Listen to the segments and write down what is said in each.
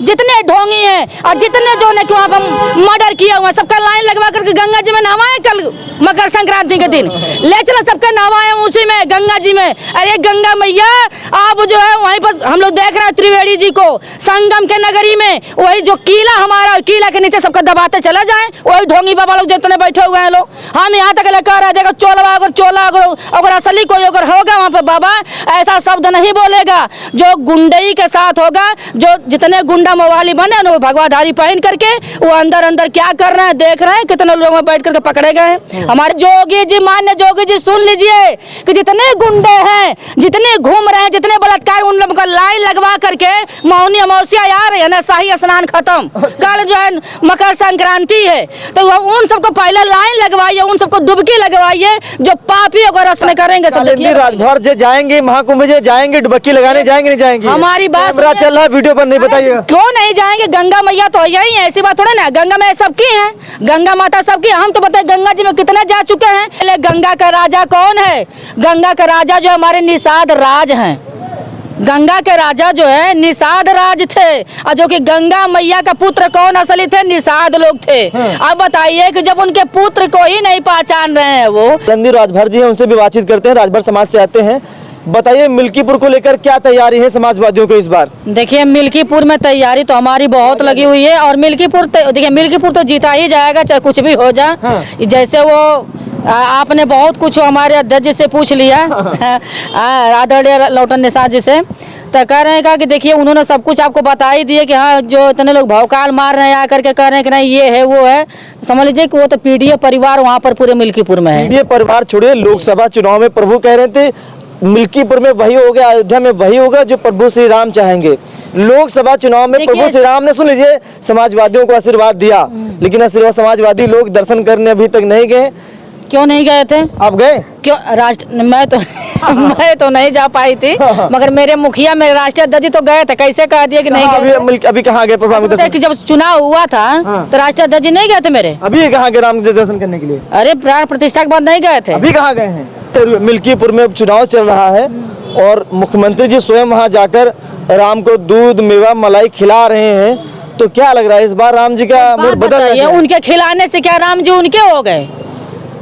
जितने ढोंगी हैं और जितने जो ने वहाँ पर मर्डर किया हुआ सबका लाइन लगवा करके गंगा जी में नहवाए कल मकर संक्रांति के दिन ले चलो सबका नहवाए उसी में गंगा जी में। अरे गंगा मैया आप जो है वहीं पर हम लोग देख रहे हैं त्रिवेणी जी को संगम के नगरी में वही जो किला हमारा किला के नीचे सबका दबाते चला जाए वही ढोंगी बाबा लोग जितने बैठे हुए हैं लोग। हम यहाँ तक लेकर रहे देखो चोला अगर असली कोई अगर होगा वहाँ पे बाबा ऐसा शब्द नहीं बोलेगा जो गुंडई के साथ होगा। जो जितने गुंडा मवाली बने वो भगवाधारी पहन करके वो अंदर अंदर क्या कर रहे हैं देख रहे हैं कितने लोग बैठ करके पकड़े गए। हमारे जोगी जी मान्य जोगी जी सुन लीजिए कि जितने गुंडे हैं जितने घूम रहे हैं जितने बलात्कार उन लोगों का लाइन लगवा करके मौनी अमावस्या आ रही है ना शाही स्नान खत्म कल जो है मकर संक्रांति है तो उन सबको पहले लाइन लगवाइए उन सबको डुबकी लगवाइए जो पापी अगर रस्म करेंगे सब राजभर जे जाएंगे महाकुंभ जे जाएंगे डुबकी लगाने जाएंगे नहीं जाएंगे। हमारी बात चल रहा है वीडियो पर नहीं बताइएगा क्यों नहीं जाएंगे। गंगा मैया तो यही है ऐसी बात थोड़ा ना गंगा में सबकी है गंगा माता सबकी। हम तो बताए गंगा जी में कितने जा चुके हैं। पहले गंगा का राजा कौन है। गंगा का राजा जो हमारे निषाद राज हैं। गंगा के राजा जो है निषाद राज थे और जो कि गंगा मैया का पुत्र कौन असली थे निषाद लोग थे। अब बताइए कि जब उनके पुत्र को ही नहीं पहचान रहे हैं वो राजभर जी है उनसे भी बातचीत करते हैं। राजभर समाज से आते हैं। बताइए मिल्कीपुर को लेकर क्या तैयारी है समाजवादियों को इस बार। देखिए मिल्कीपुर में तैयारी तो हमारी बहुत लगी हुई है और मिल्कीपुर देखिए मिल्कीपुर तो जीता ही जाएगा चाहे कुछ भी हो जाए। जैसे वो आपने बहुत कुछ हमारे अध्यक्ष जी से पूछ लिया आदरणीय लौटन निषाद जी से तो कह रहे हैं कि देखिए उन्होंने सब कुछ आपको बता ही दिए कि हाँ जो इतने लोग भौकाल मार रहे हैं आकर के कह रहे हैं कि नहीं ये है वो है। समझ लीजिए कि वो तो पीडीए परिवार वहाँ पर पूरे मिल्कीपुर में है। पीडीए परिवार छोड़िए लोकसभा चुनाव में प्रभु कह रहे थे मिल्कीपुर में वही होगा अयोध्या में वही होगा जो प्रभु श्री राम चाहेंगे। लोकसभा चुनाव में प्रभु श्री राम ने सुन लीजिए समाजवादियों को आशीर्वाद दिया लेकिन आशीर्वाद समाजवादी लोग दर्शन करने अभी तक नहीं गए। क्यों नहीं गए थे। आप गए क्यों मैं तो नहीं जा पाई थी मगर मेरे मुखिया मेरे राष्ट्रीय अध्यक्ष तो गए थे। कैसे कह दिए कि नहीं गए। अभी कहाँ गए कि जब चुनाव हुआ था तो राष्ट्रीय अध्यक्ष नहीं गए थे मेरे। अभी कहाँ गए राम दर्शन करने के लिए। अरे प्राण प्रतिष्ठा के बाद नहीं गए थे। अभी कहाँ गए हैं। मिल्कीपुर में चुनाव चल रहा है और मुख्यमंत्री जी स्वयं वहाँ जाकर राम को दूध मेवा मलाई खिला रहे हैं तो क्या लग रहा है इस बार राम जी का मूड बदल रहा है। उनके खिलाने से क्या राम जी उनके हो गए।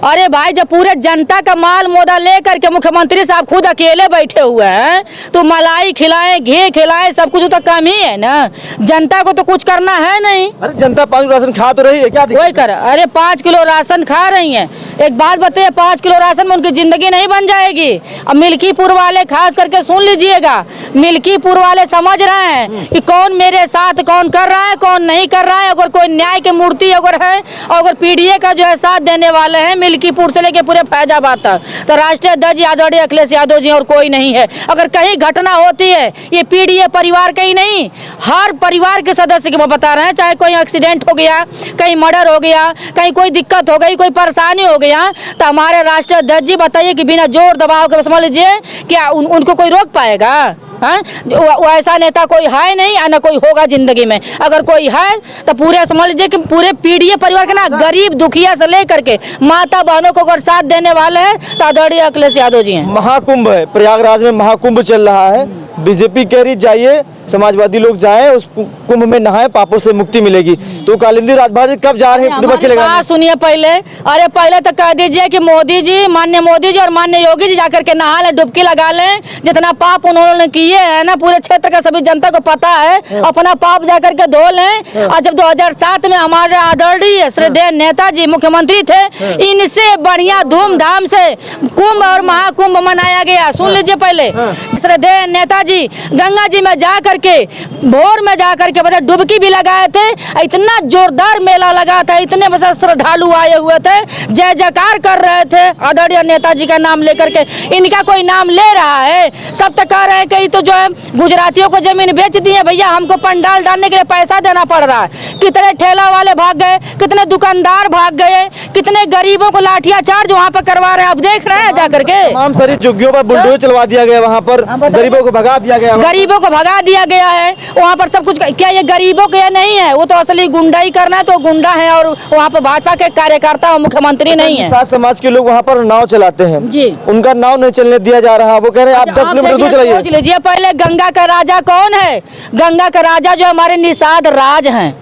अरे भाई जब पूरे जनता का माल मोदा लेकर के मुख्यमंत्री साहब खुद अकेले बैठे हुए हैं तो मलाई खिलाए घी खिलाए सब कुछ तो कम ही है ना। जनता को तो कुछ करना है नहीं। अरे जनता 5 किलो राशन खा तो रही है क्या वही कर। अरे 5 किलो राशन खा रही है। एक बात बताइए 5 किलो राशन में उनकी जिंदगी नहीं बन जाएगी। अब मिल्कीपुर वाले खास करके सुन लीजिएगा मिल्कीपुर वाले समझ रहे हैं कि कौन मेरे साथ कौन कर रहा है कौन नहीं कर रहा है। अगर कोई न्याय की मूर्ति अगर है अगर पीडीए का जो है साथ देने वाले हैं मिल्कीपुर से लेके पूरे फैजाबाद तक तो राष्ट्रीय अध्यक्ष आदरणीय अखिलेश यादव जी और कोई नहीं है। अगर कहीं घटना होती है ये पीडीए परिवार का ही नहीं हर परिवार के सदस्य के वो बता रहे हैं चाहे कोई एक्सीडेंट हो गया कहीं मर्डर हो गया कहीं कोई दिक्कत हो गई कोई परेशानी हो गया तो हमारे राष्ट्रीय अध्यक्ष जी बताइए कि बिना जोर दबाव के समझ लीजिए क्या उनको कोई रोक पाएगा। हाँ वो ऐसा नेता कोई है नहीं न कोई होगा जिंदगी में। अगर कोई है तो पूरे समझ लीजिए कि पूरे पीडीए परिवार के ना गरीब दुखिया से लेकर के माता बहनों को अगर साथ देने वाले हैं तो आदरणीय अखिलेश यादव जी हैं। महाकुंभ है प्रयागराज में महाकुंभ चल रहा है बीजेपी कह रही जाइए समाजवादी लोग जाएं उस कुंभ में नहाए पापों से मुक्ति मिलेगी। तो कालिंदी राजभर कब जा रहे हैं डुबकी लगाने। सुनिए पहले अरे पहले तो कह दीजिए कि मोदी जी और माननीय योगी जी जाकर के नहा ले डुबकी लगा लें। जितना पाप उन्होंने किए है ना पूरे क्षेत्र का सभी जनता को पता है अपना पाप जाकर के धो लें। और जब 2007 में हमारे आदरणीय श्रद्धेय नेताजी मुख्यमंत्री थे इनसे बढ़िया धूमधाम से कुंभ और महाकुंभ मनाया गया। सुन लीजिए पहले श्रद्धेय नेताजी गंगा जी में जाकर के भोर में जाकर के बता डुबकी भी लगाए थे। इतना जोरदार मेला लगा था इतने बस श्रद्धालु आए हुए थे जय जयकार कर रहे थे आदरणीय नेताजी का नाम लेकर के। इनका कोई नाम ले रहा है सब तो कह रहे हैं कि तो जो है गुजरातियों को जमीन बेच दी है भैया हमको पंडाल डालने के लिए पैसा देना पड़ रहा है। कितने ठेला वाले भाग गए कितने दुकानदार भाग गए कितने गरीबों को लाठिया चार्ज वहाँ पर करवा रहे हैं। अब देख रहे हैं जाकर के तमाम सारी झुग्गियों पर बुलडोजर चलवा दिया गया वहाँ पर गरीबों को भगा भगा दिया गया, गरीबों को भगा दिया गया है वहाँ पर सब कुछ। क्या ये गरीबों के नहीं है, वो तो असली गुंडाई करना है, तो गुंडा है और वहाँ पर भाजपा के कार्यकर्ता और मुख्यमंत्री नहीं है। निषाद समाज के लोग वहाँ पर नाव चलाते हैं जी, उनका नाव नहीं चलने दिया जा रहा। वो कह रहे हैं आप 10 किलोमीटर दूर चलाइए। सोच लीजिए पहले गंगा का राजा कौन है? गंगा का राजा जो हमारे निषाद राज हैं,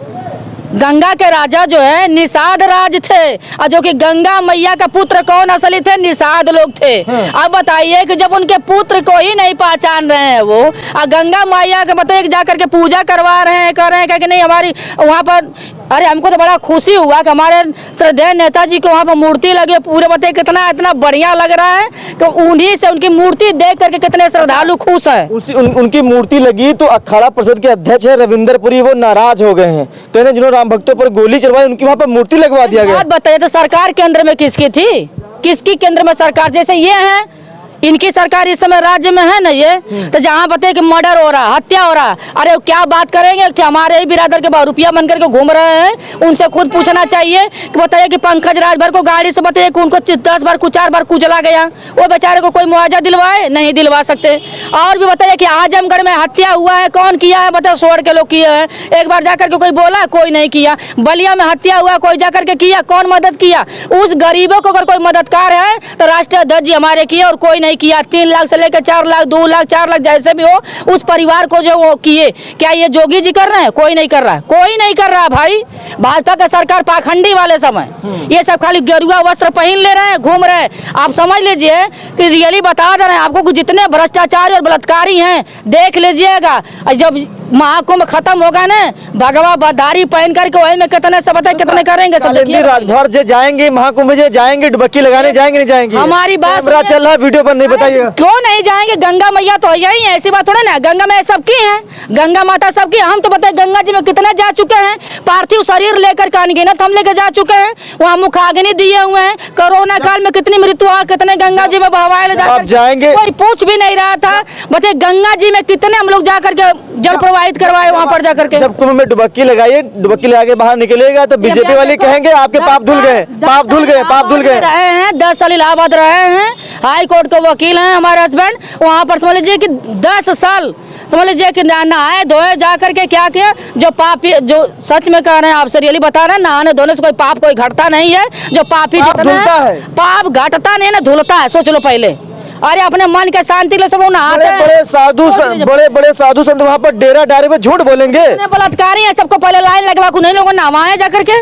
गंगा के राजा जो है निषाद राज थे, और जो कि गंगा मैया का पुत्र कौन असली थे? निषाद लोग थे। अब बताइए कि जब उनके पुत्र को ही नहीं पहचान रहे हैं वो, और गंगा मैया के बताइए जाकर के पूजा करवा रहे हैं, कर रहे हैं कि नहीं हमारी वहाँ पर। अरे हमको तो बड़ा खुशी हुआ कि हमारे श्रद्धेय नेताजी को वहाँ पर मूर्ति लगी, पूरे बताइए कितना इतना बढ़िया लग रहा है कि उन्हीं से उनकी मूर्ति देख करके कितने श्रद्धालु खुश है। उनकी मूर्ति लगी तो अखाड़ा परिषद के अध्यक्ष है रविंदर पुरी, वो नाराज हो गए हैं, कह रहे हैं जिन्होंने राम भक्तों पर गोली चलवाई उनकी वहाँ पर मूर्ति लगवा दिया गया। बात बताइए तो सरकार केंद्र में किसकी थी? किसकी केंद्र में सरकार? जैसे ये है इनकी सरकार इस समय राज्य में है ना, ये तो जहाँ बताइए कि मर्डर हो रहा, हत्या हो रहा, अरे क्या बात करेंगे कि हमारे ही बिरादर के रुपया बन करके घूम रहे हैं, उनसे खुद पूछना चाहिए कि बताइए कि पंकज राजभर को गाड़ी से बताइए कि उनको 10 बार 4 बार कुचला गया, वो बेचारे को कोई मुआवजा दिलवाए? नहीं दिलवा सकते। और भी बताइए कि आजमगढ़ में हत्या हुआ है, कौन किया है? बताओ सोड़ के लोग किए हैं, एक बार जाकर के कोई बोला? कोई नहीं किया। बलिया में हत्या हुआ, कोई जाकर के किया? कौन मदद किया? उस गरीबों को अगर कोई मददगार है तो राष्ट्रीय अध्यक्ष जी हमारे किए, और कोई नहीं किया। 3 लाख से लेकर 4 लाख 2 लाख 4 लाख जैसे भी हो उस परिवार को जो वो किए, क्या ये जोगी जी कर रहे हैं? कोई नहीं कर रहा है, कोई नहीं कर रहा भाई। भाजपा का सरकार पाखंडी वाले समय ये सब खाली गेरुआ वस्त्र पहन ले रहे हैं, घूम रहे हैं। आप समझ लीजिए कि रियली बता दे रहे हैं आपको कि जितने भ्रष्टाचारी और बलात्कारी हैं देख लीजिएगा। जब महाकुंभ खत्म होगा ना, भगवा बदारी पहन करके वही में कितने सब कितने करेंगे सब। राजभर जे जाएंगे, महाकुंभ जे जाएंगे, डुबक्की लगाने जाएंगे नहीं जाएंगे? हमारी बात चल रहा है, वीडियो पर नहीं बताइएगा क्यों नहीं जाएंगे? गंगा मैया तो यही है, ऐसी बात थोड़ी ना। गंगा मैया सबकी है, गंगा माता सबकी। हम तो बताए गंगा जी में कितने जा चुके हैं, पार्थिव शरीर लेकर के अनगिनत हम लेकर जा चुके हैं, वहाँ मुखाग्नि दिए हुए हैं। कोरोना काल में कितनी मृत्यु हुआ, कितने गंगा जी में बहवाए जाएंगे, कोई पूछ भी नहीं रहा था। बताइए गंगा जी में कितने हम लोग जाकर के जल प्रवाहित करवाए वहाँ पर जाकर के। जब कुंभ में डुबक्की लगाइए, डुबक्की लगा के बाहर निकलेगा तो बीजेपी वाले कहेंगे आपके पाप धुल गए, पाप धुल गए, पाप धुल गए। रहे हैं 10 साल इलाहाबाद रहे हैं, हाई कोर्ट के वकील हैं हमारे हस्बैंड, वहाँ पर समझ लीजिए कि 10 साल समझ लीजिए कि नहाए धोए जा करके क्या किया। जो पापी, जो सच में कह रहे हैं आपसे रियली बता रहे हैं, नहाने धोने से कोई पाप कोई घटता नहीं है। जो पापी जितना है पाप घटता नहीं है ना, धुलता है। सोच लो पहले। अरे अपने मन के शांति के लिए सब नहाते हैं। बड़े बड़े साधु संत वहाँ पर डेरा डारे में झूठ बोलेंगे। बलात्कारी है, सबको पहले लाइन लगवा को नहीं लोगों नहवाए जाकर के।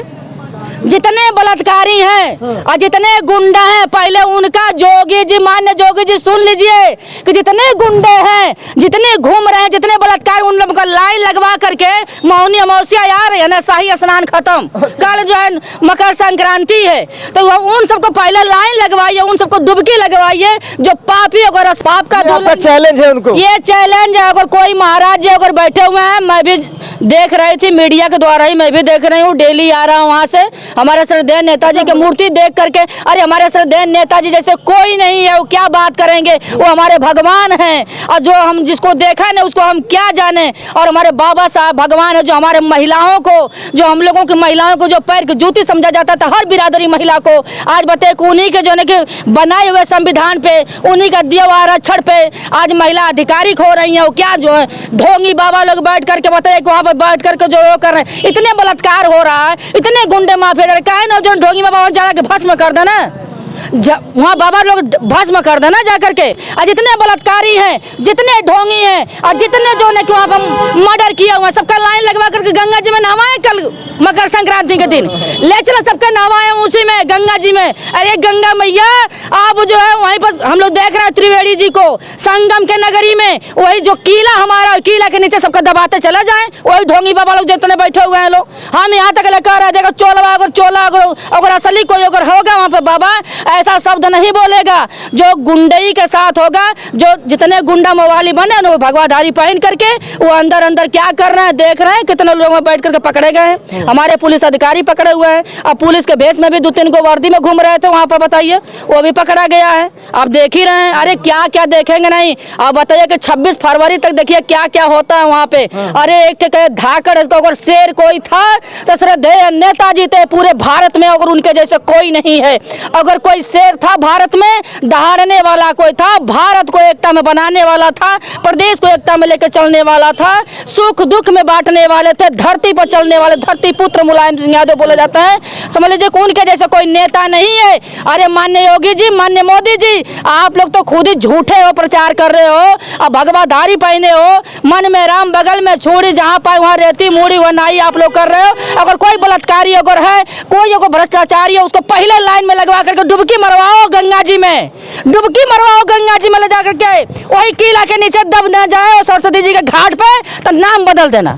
जितने बलात्कारी हैं और जितने गुंडा हैं, पहले उनका जोगी जी, मान्य जोगी जी सुन लीजिए कि जितने गुंडे हैं, जितने घूम रहे हैं, जितने बलात्कार, उन लोगों का लाइन लगवा करके मौनी अमावस्या आ रही है ना, शाही स्नान खत्म, कल जो है मकर संक्रांति है, तो उन सबको पहले लाइन लगवाइए, उन सबको डुबकी लगवाइए। जो पापी अगर पाप का चैलेंज है उनको, ये चैलेंज है। अगर कोई महाराज जी अगर बैठे हुए हैं, मैं भी देख रही थी मीडिया के द्वारा ही, मैं भी देख रही हूँ, डेली आ रहा हूँ वहाँ से, हमारे श्रद्धेय नेताजी की मूर्ति देख करके। अरे हमारे श्रद्धेय नेताजी जैसे कोई नहीं है, वो क्या बात करेंगे, वो हमारे भगवान हैं, और जो हम जिसको देखा ना उसको हम क्या जाने। और हमारे बाबा साहब भगवान है, जो हमारे महिलाओं को, जो हम लोगों की महिलाओं को जो पैर की जूती समझा जाता था, हर बिरादरी महिला को, आज बताए उन्हीं के जो है बनाए हुए संविधान पे, उन्हीं का दिया हुआ आरक्षण पे आज महिला अधिकारी खो रही है। वो क्या जो है ढोंगी बाबा लोग बैठ करके बताए वहाँ पर बैठ करके जो कर रहे हैं, इतने बलात्कार हो रहा है, इतने गुंडे माफिया काहे ना जो ढोंगी बाबा जाकर भस्म कर देना, वहाँ बाबा लोग भस्म कर देना जाकर के। और जितने बलात्कारी हैं, जितने ढोंगी हैं, और जितने जो है कि वहाँ पर मर्डर किया हुआ, सबका लाइन लगवा करके गंगा जी में नहवाए कल मकर संक्रांति के दिन, ले चलो सबका नहवाए उसी में गंगा जी में। अरे गंगा मैया आप जो है वहीं पर हम लोग देख रहे हैं त्रिवेणी जी को संगम के नगरी में, वही जो किला हमारा, किला के नीचे सबका दबाते चला जाए, वही ढोंगी बाबा लोग जितने बैठे हुए हैं लोग। हम यहाँ तक लेकर रहे देखो चोलवा अगर असली कोई अगर होगा वहाँ पर बाबा ऐसा शब्द नहीं बोलेगा। जो गुंडई के साथ होगा, जो जितने गुंडा मवाली बने वो भगवाधारी पहन करके वो अंदर अंदर क्या कर रहे हैं देख रहे हैं। कितने लोग बैठ करके पकड़े गए हैं, हमारे पुलिस अधिकारी पकड़े हुए हैं। अब पुलिस के भेष में भी 2-3 को वर्दी में घूम रहे थे वहाँ पर, बताइए वो भी पकड़ा गया है। आप देख ही रहे हैं। अरे क्या क्या देखेंगे नहीं। आप बताइए कि 26 फरवरी तक देखिए क्या क्या होता है वहाँ पे। अरे एक धाकड़ अगर शेर कोई था तो श्रद्धेय नेताजी थे पूरे भारत में, अगर उनके जैसे कोई नहीं है। अगर कोई कोई शेर था भारत में, दहाड़ने वाला कोई था, भारत को एकता में बनाने वाला था, प्रदेश को एकता में लेकर चलने वाला था, सुख दुख में बांटने वाले थे, धरती पर चलने वाले धरती पुत्र मुलायम सिंह यादव बोले जाते हैं। समझ लीजिए कि उनके जैसे कोई नेता नहीं है। अरे माननीय योगी जी, माननीय मोदी जी, आप लोग तो खुद ही झूठे हो, प्रचार कर रहे हो, अब भगवाधारी पहने हो, मन में राम बगल में छोड़ी, जहाँ पाए वहाँ रहती मूड़ी वह नाई आप लोग कर रहे हो। अगर कोई बलात्कारी अगर है, कोई अगर भ्रष्टाचारी है, उसको पहले लाइन में लगवा करके डुबकी मरवाओ गंगा जी में, डुबकी मरवाओ गंगा जी में ले जा करके, वही किला के नीचे दब न जाए और सरस्वती जी के घाट पे तो नाम बदल देना।